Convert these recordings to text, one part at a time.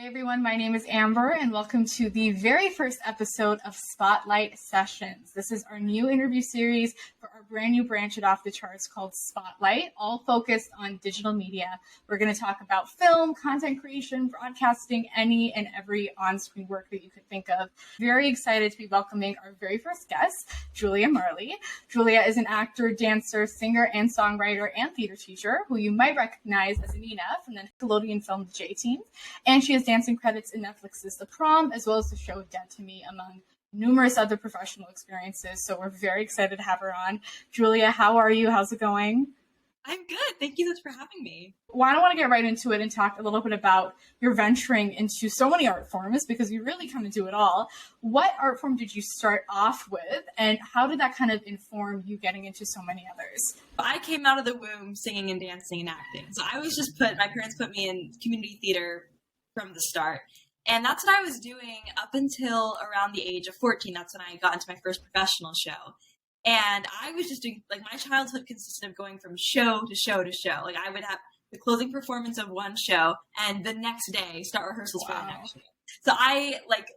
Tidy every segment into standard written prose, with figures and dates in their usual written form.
Hi everyone, my name is Amber and welcome to the very first episode of Spotlight Sessions. This is our new interview series for our brand new branch at Off the Charts called Spotlight, all focused on digital media. We're going to talk about film, content creation, broadcasting, any and every on-screen work that you could think of. Very excited to be welcoming our very first guest, Julia Marley. Julia is an actor, dancer, singer, and songwriter and theater teacher who you might recognize as Nina from the Nickelodeon film The J-Team. And she has dancing credits in Netflix's The Prom, as well as the show Dead to Me, among numerous other professional experiences. So we're very excited to have her on. Julia, how are you? How's it going? I'm good. Thank you so much for having me. Well, I want to get right into it and talk a little bit about your venturing into so many art forms, because you really kind of do it all. What art form did you start off with, and how did that kind of inform you getting into so many others? I came out of the womb singing and dancing and acting. So I was just my parents put me in community theater from the start. And that's what I was doing up until around the age of 14. That's when I got into my first professional show. And I was just doing, like, my childhood consisted of going from show to show to show. Like, I would have the closing performance of one show and the next day start rehearsals for the next show. So I, like,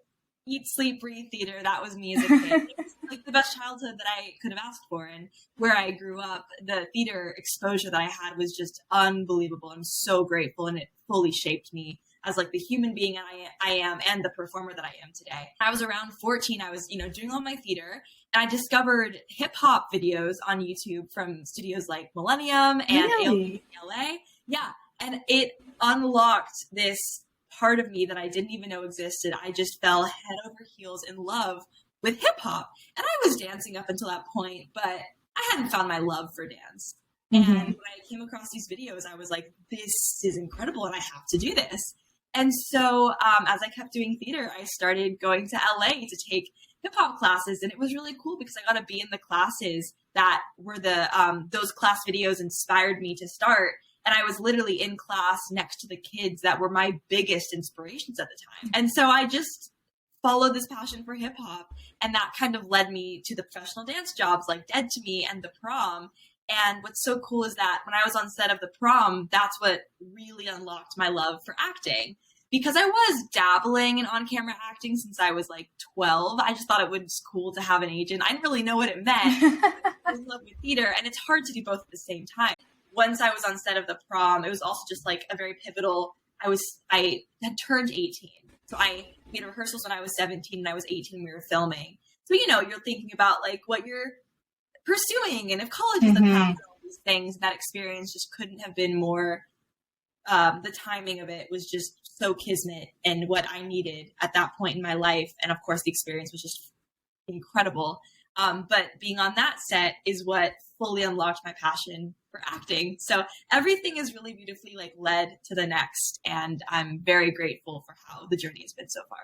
eat, sleep, breathe theater. That was me as a kid. It was, like, the best childhood that I could have asked for. And where I grew up, the theater exposure that I had was just unbelievable. I'm so grateful, and it fully shaped me as, like, the human being I am and the performer that I am today. I was around 14. I was, doing all my theater, and I discovered hip hop videos on YouTube from studios like Millennium and Really? LA. Yeah. And it unlocked this part of me that I didn't even know existed. I just fell head over heels in love with hip hop. And I was dancing up until that point, but I hadn't found my love for dance. Mm-hmm. And when I came across these videos, I was like, this is incredible, and I have to do this. And so as I kept doing theater, I started going to LA to take hip hop classes. And it was really cool because I got to be in the classes that were those class videos inspired me to start. And I was literally in class next to the kids that were my biggest inspirations at the time. And so I just followed this passion for hip hop. And that kind of led me to the professional dance jobs like Dead to Me and The Prom. And what's so cool is that when I was on set of The Prom, that's what really unlocked my love for acting. Because I was dabbling in on-camera acting since I was like 12. I just thought it was cool to have an agent. I didn't really know what it meant. I was in love with theater, and it's hard to do both at the same time. Once I was on set of The Prom, it was also just like a very pivotal. I had turned 18. So we had rehearsals when I was 17 and I was 18 when we were filming. So, you're thinking about like what you're pursuing and if college is the path and all these things. That experience just couldn't have been more, the timing of it was just so kismet and what I needed at that point in my life. And of course the experience was just incredible. But being on that set is what fully unlocked my passion for acting. So everything is really beautifully like led to the next. And I'm very grateful for how the journey has been so far.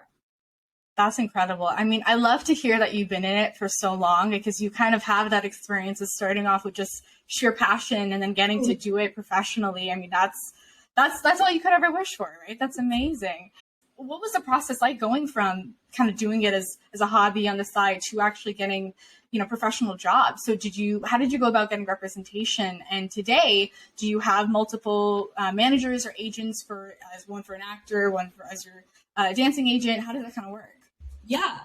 That's incredible. I mean, I love to hear that you've been in it for so long, because you kind of have that experience of starting off with just sheer passion and then getting to do it professionally. I mean, that's all you could ever wish for, right? That's amazing. What was the process like going from kind of doing it as a hobby on the side to actually getting, professional jobs? So how did you go about getting representation? And today, do you have multiple managers or agents one for an actor, one as your dancing agent? How does that kind of work? Yeah,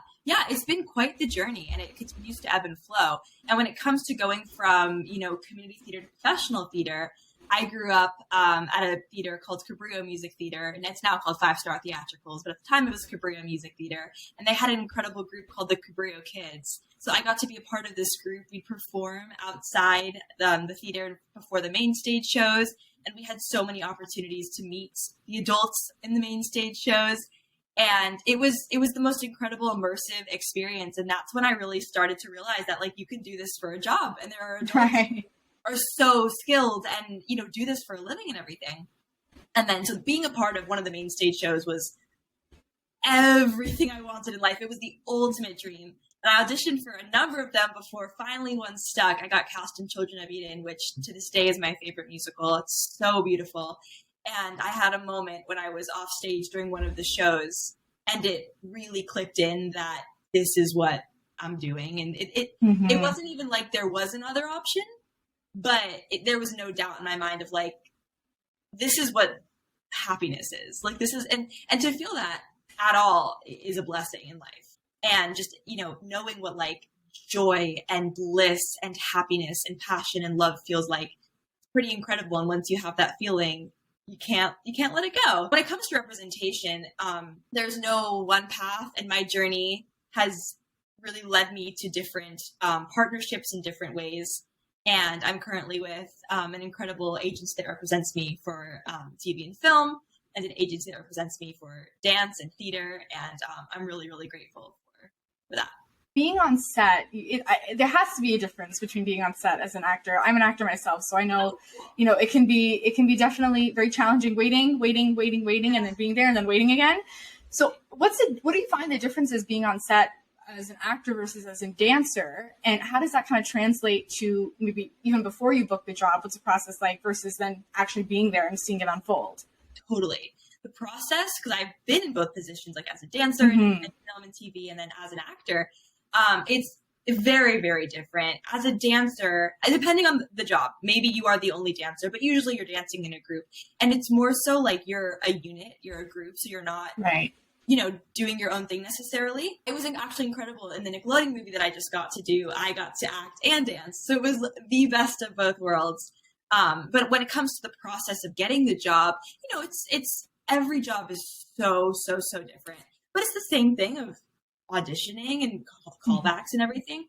it's been quite the journey, and it continues to ebb and flow. And when it comes to going from, community theater to professional theater, I grew up at a theater called Cabrillo Music Theater, and it's now called 5 Star Theatricals, but at the time it was Cabrillo Music Theater, and they had an incredible group called the Cabrillo Kids. So I got to be a part of this group. We perform outside the theater before the main stage shows, and we had so many opportunities to meet the adults in the main stage shows. And it was the most incredible immersive experience. And that's when I really started to realize that, like, you can do this for a job, and there are adults right. are so skilled and, do this for a living and everything. And then, so being a part of one of the main stage shows was everything I wanted in life. It was the ultimate dream. And I auditioned for a number of them before finally one stuck. I got cast in Children of Eden, which to this day is my favorite musical. It's so beautiful. And I had a moment when I was off stage during one of the shows, and it really clicked in that this is what I'm doing. And it wasn't even like there was another option, but there was no doubt in my mind of like, this is what happiness is. Like this is, and to feel that at all is a blessing in life. And just, knowing what like joy and bliss and happiness and passion and love feels like, pretty incredible. And once you have that feeling, you can't let it go. When it comes to representation, there's no one path, and my journey has really led me to different partnerships in different ways. And I'm currently with an incredible agency that represents me for TV and film, and an agency that represents me for dance and theater. And I'm really, really grateful for that. Being on set, there has to be a difference between being on set as an actor. I'm an actor myself, so I know, it can be definitely very challenging waiting, and then being there and then waiting again. So what do you find the difference is being on set as an actor versus as a dancer? And how does that kind of translate to maybe even before you book the job? What's the process like versus then actually being there and seeing it unfold? Totally. The process, because I've been in both positions, like as a dancer in film and TV, and then as an actor, it's very, very different. As a dancer, depending on the job, maybe you are the only dancer, but usually you're dancing in a group. And it's more so like you're a unit, you're a group, so you're not right, doing your own thing necessarily. It was actually incredible in the Nickelodeon movie that I just got to do. I got to act and dance. So it was the best of both worlds. But when it comes to the process of getting the job, it's every job is so different. But it's the same thing of auditioning and callbacks and everything.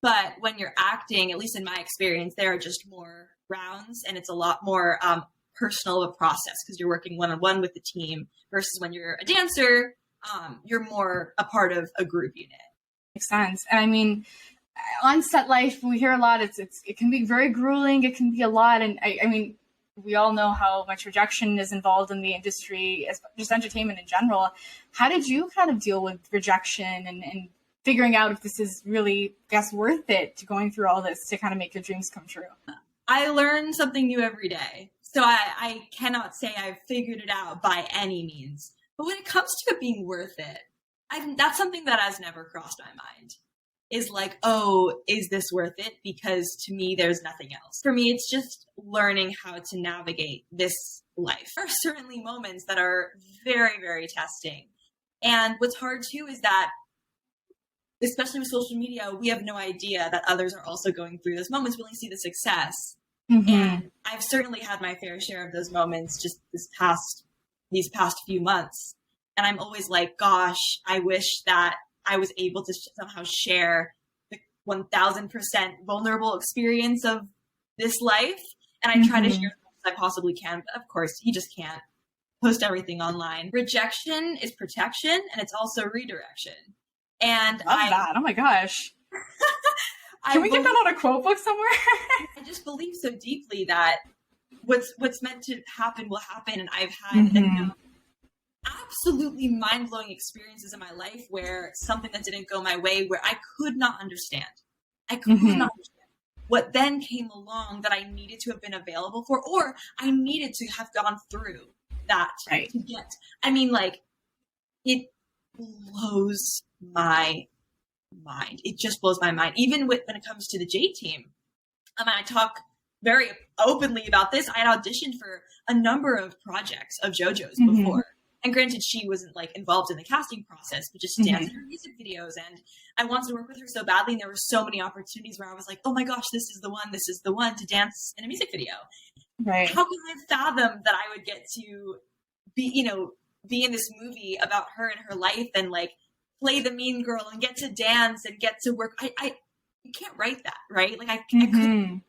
But when you're acting, at least in my experience, there are just more rounds, and it's a lot more personal of a process because you're working one-on-one with the team versus when you're a dancer, you're more a part of a group unit. Makes sense. And I mean, on set life, we hear a lot. It can be very grueling. It can be a lot. And I mean, we all know how much rejection is involved in the industry, just entertainment in general. How did you kind of deal with rejection and figuring out if this is really, worth it to going through all this to kind of make your dreams come true? I learn something new every day. So I cannot say I've figured it out by any means. But when it comes to it being worth it, that's something that has never crossed my mind. Is like, oh, is this worth it? Because to me, there's nothing else. For me, it's just learning how to navigate this life. There are certainly moments that are very, very testing. And what's hard too is that, especially with social media, we have no idea that others are also going through those moments. We only see the success. And I've certainly had my fair share of those moments just these past few months. And I'm always like, gosh, I wish that I was able to somehow share the 1000% vulnerable experience of this life. And I try to share as much as I possibly can. But of course, you just can't post everything online. Rejection is protection, and it's also redirection. And Love that. Oh my gosh. Can we get that on a quote book somewhere? I just believe so deeply that what's meant to happen will happen. And I've had absolutely mind-blowing experiences in my life where something that didn't go my way, where I could not understand. I could not understand what then came along that I needed to have been available for, or I needed to have gone through that to get. I mean, like, it blows my mind. It just blows my mind. Even when it comes to the J team. I talk very openly about this. I had auditioned for a number of projects of JoJo's before. And granted, she wasn't like involved in the casting process, but just danced in her music videos. And I wanted to work with her so badly. And there were so many opportunities where I was like, oh my gosh, this is the one to dance in a music video. Right. How can I fathom that I would get to be in this movie about her and her life and like play the mean girl and get to dance and get to work? You can't write that, right? Like I couldn't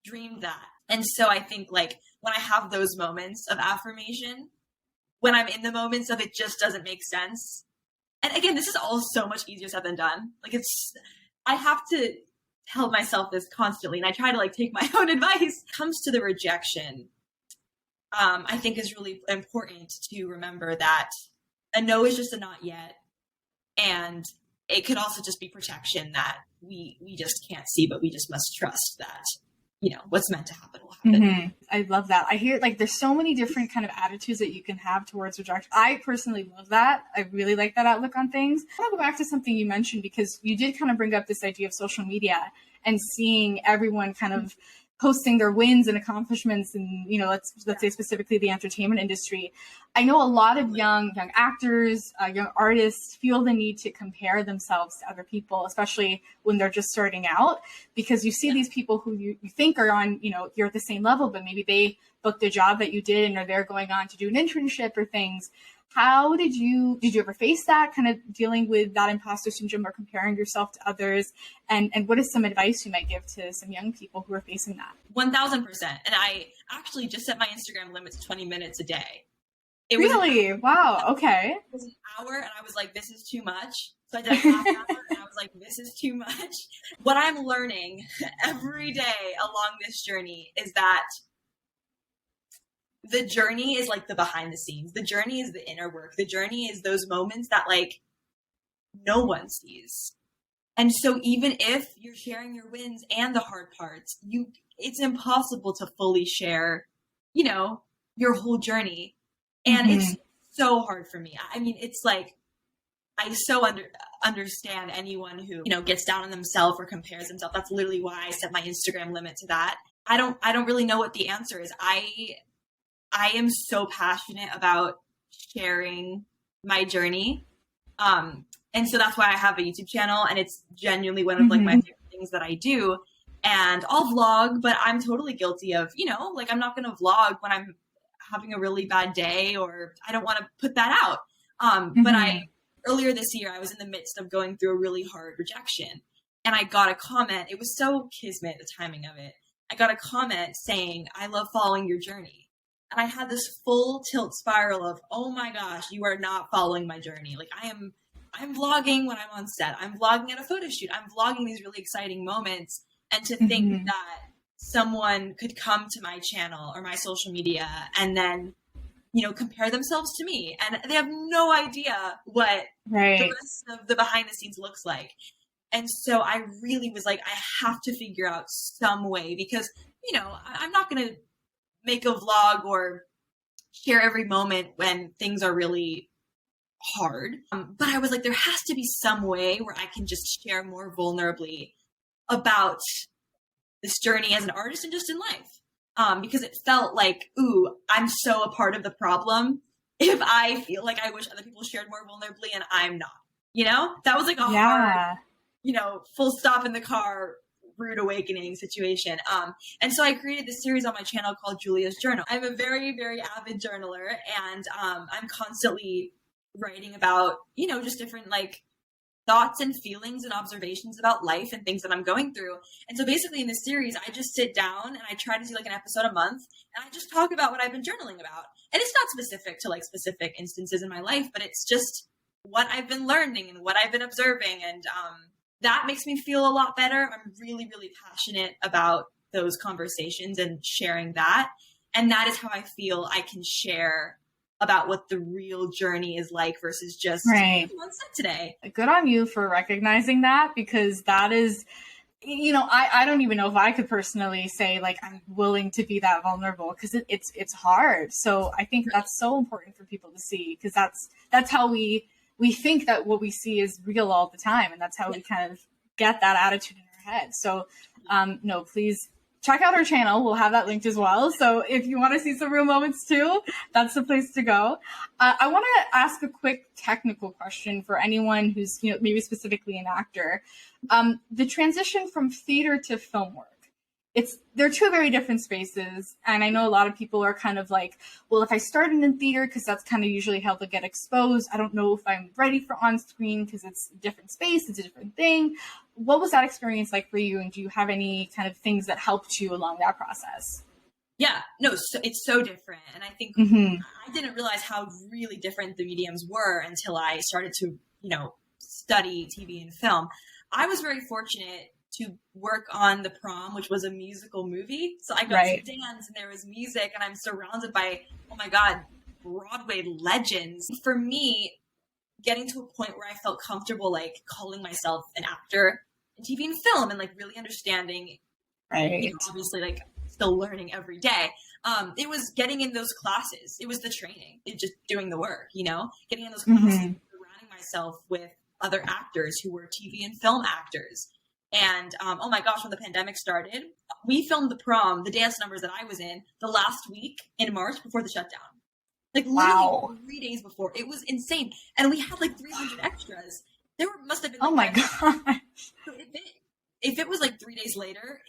dream that. And so I think like when I have those moments of affirmation, when I'm in the moments of it just doesn't make sense. And again, this is all so much easier said than done. Like I have to tell myself this constantly, and I try to like take my own advice. When it comes to the rejection, I think is really important to remember that a no is just a not yet. And it could also just be protection that we just can't see, but we just must trust that, what's meant to happen will happen. I love that. I hear like there's so many different kind of attitudes that you can have towards rejection. I personally love that. I really like that outlook on things. I want to go back to something you mentioned because you did kind of bring up this idea of social media and seeing everyone kind of posting their wins and accomplishments and, you know, let's say specifically the entertainment industry. I know a lot of young actors, young artists feel the need to compare themselves to other people, especially when they're just starting out, because you see these people who you think are on, you know, you're at the same level, but maybe they booked a job that you did and they're going on to do an internship or things. How did you ever face that, kind of dealing with that imposter syndrome or comparing yourself to others? And what is some advice you might give to some young people who are facing that? 1000%. And I actually just set my Instagram limit to 20 minutes a day. Really? Wow. Okay. It was an hour and I was like, this is too much. So I did a half hour and I was like, this is too much. What I'm learning every day along this journey is that the journey is like the behind the scenes. The journey is the inner work. The journey is those moments that like no one sees. And so even if you're sharing your wins and the hard parts, it's impossible to fully share, you know, your whole journey. And it's so hard for me. I mean, it's like, I so understand anyone who, you know, gets down on themselves or compares themselves. That's literally why I set my Instagram limit to that. I don't really know what the answer is. I am so passionate about sharing my journey. And so that's why I have a YouTube channel, and it's genuinely one of like my favorite things that I do. And I'll vlog, but I'm totally guilty of, you know, like I'm not going to vlog when I'm having a really bad day, or I don't want to put that out. But earlier this year, I was in the midst of going through a really hard rejection, and I got a comment. It was so kismet, the timing of it. I got a comment saying, "I love following your journey." And I had this full tilt spiral of, oh my gosh, you are not following my journey. Like I'm vlogging when I'm on set. I'm vlogging at a photo shoot. I'm vlogging these really exciting moments. And to think that someone could come to my channel or my social media and then, you know, compare themselves to me, and they have no idea what the rest of the behind the scenes looks like. And so I really was like, I have to figure out some way, because, you know, I'm not going to make a vlog or share every moment when things are really hard. But I was like, there has to be some way where I can just share more vulnerably about this journey as an artist and just in life. Because it felt like, ooh, I'm so a part of the problem if I feel like I wish other people shared more vulnerably and I'm not, you know? That was like a hard, you know, full stop in the car, rude awakening situation. And so I created this series on my channel called Julia's Journal. I'm a very, very avid journaler, and I'm constantly writing about, you know, just different like thoughts and feelings and observations about life and things that I'm going through. And so basically in this series, I just sit down and I try to do like an episode a month, and I just talk about what I've been journaling about. And it's not specific to like specific instances in my life, but it's just what I've been learning and what I've been observing. And that makes me feel a lot better. I'm really, really passionate about those conversations and sharing that. And that is how I feel I can share about what the real journey is like versus just one set today. Good on you for recognizing that, because that is, you know, I don't even know if I could personally say like I'm willing to be that vulnerable, because it's hard. So I think that's so important for people to see, because that's how we think that what we see is real all the time. And that's how we kind of get that attitude in our head. So no, please check out our channel. We'll have that linked as well. So if you want to see some real moments too, that's the place to go. I want to ask a quick technical question for anyone who's, you know, maybe specifically an actor. The transition from theater to film work. They're two very different spaces. And I know a lot of people are kind of like, well, if I started in theater, because that's kind of usually how they get exposed, I don't know if I'm ready for on screen because it's a different space, it's a different thing. What was that experience like for you? And do you have any kind of things that helped you along that process? Yeah, no, so it's so different. And I think I didn't realize how really different the mediums were until I started to, you know, study TV and film. I was very fortunate to work on the Prom, which was a musical movie. So I got to dance and there was music, and I'm surrounded by, oh my God, Broadway legends. For me, getting to a point where I felt comfortable, like calling myself an actor in TV and film and like really understanding, you know, obviously like still learning every day. It was getting in those classes. It was the training. It just doing the work, you know, getting in those classes, surrounding myself with other actors who were TV and film actors. And oh my gosh, when the pandemic started, we filmed the prom, the dance numbers that I was in, the last week in March before the shutdown. Like literally 3 days before. It was insane. And we had like 300 extras. Must have been. Oh my gosh. So if it was like 3 days later,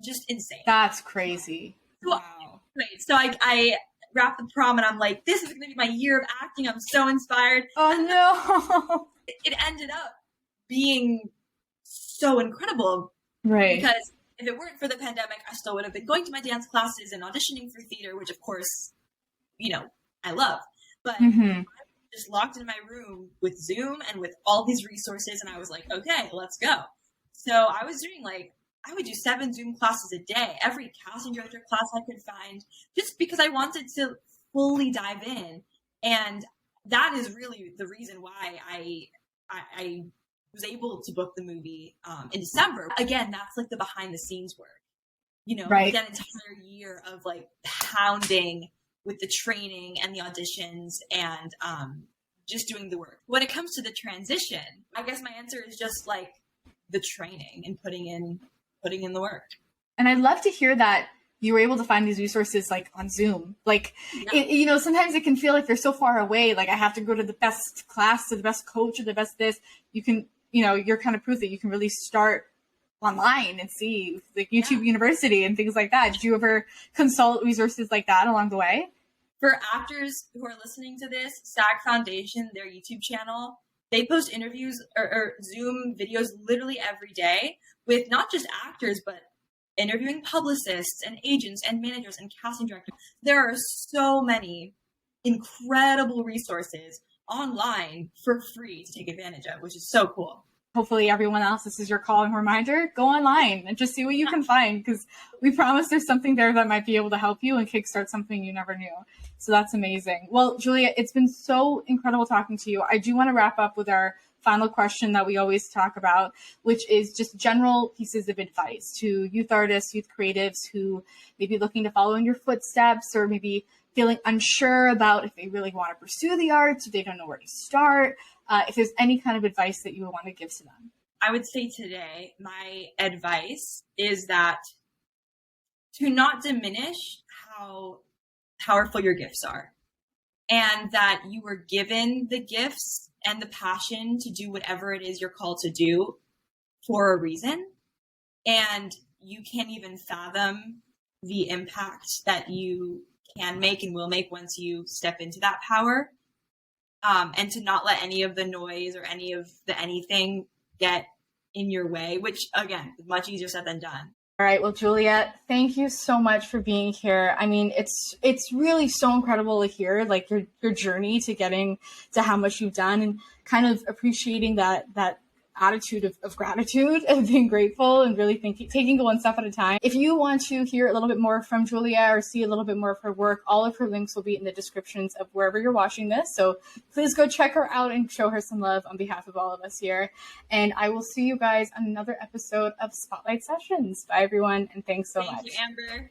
just insane. That's crazy. So, wow. Right. So I wrapped the prom and I'm like, this is going to be my year of acting. I'm so inspired. Oh no. It ended up being so incredible. Right. Because if it weren't for the pandemic, I still would have been going to my dance classes and auditioning for theater, which of course, I love. But I was just locked in my room with Zoom and with all these resources. And I was like, okay, let's go. So I was doing I would do 7 Zoom classes a day, every casting director class I could find, just because I wanted to fully dive in. And that is really the reason why I was able to book the movie in December. Again, that's like the behind the scenes work, right. That entire year of like pounding with the training and the auditions and just doing the work. When it comes to the transition, I guess my answer is just like the training and putting in the work. And I'd love to hear that you were able to find these resources like on Zoom. Like, sometimes it can feel like they're so far away. Like I have to go to the best class or the best coach or the best this. You can, you're kind of proof that you can really start online and see like YouTube University and things like that. Did you ever consult resources like that along the way? For actors who are listening to this, SAG Foundation, their YouTube channel, they post interviews or Zoom videos literally every day with not just actors, but interviewing publicists and agents and managers and casting directors. There are so many incredible resources online for free to take advantage of, which is so cool. Hopefully everyone else, this is your call and reminder, go online and just see what you can find, because we promise there's something there that might be able to help you and kickstart something you never knew. So that's amazing. Well, Julia, it's been so incredible talking to you. I do want to wrap up with our final question that we always talk about, which is just general pieces of advice to youth artists, youth creatives who may be looking to follow in your footsteps or maybe feeling unsure about if they really want to pursue the arts, if they don't know where to start. If there's any kind of advice that you would want to give to them. I would say today, my advice is that to not diminish how powerful your gifts are, and that you were given the gifts and the passion to do whatever it is you're called to do for a reason. And you can't even fathom the impact that you can make and will make once you step into that power. And to not let any of the noise or any of the anything get in your way, which again, is much easier said than done. All right. Well, Julia, thank you so much for being here. I mean, it's really so incredible to hear like your journey to getting to how much you've done and kind of appreciating that attitude of gratitude and being grateful and really taking it one step at a time. If you want to hear a little bit more from Julia or see a little bit more of her work, all of her links will be in the descriptions of wherever you're watching this. So please go check her out and show her some love on behalf of all of us here. And I will see you guys on another episode of Spotlight Sessions. Bye, everyone, and thanks so much. Thank you, Amber.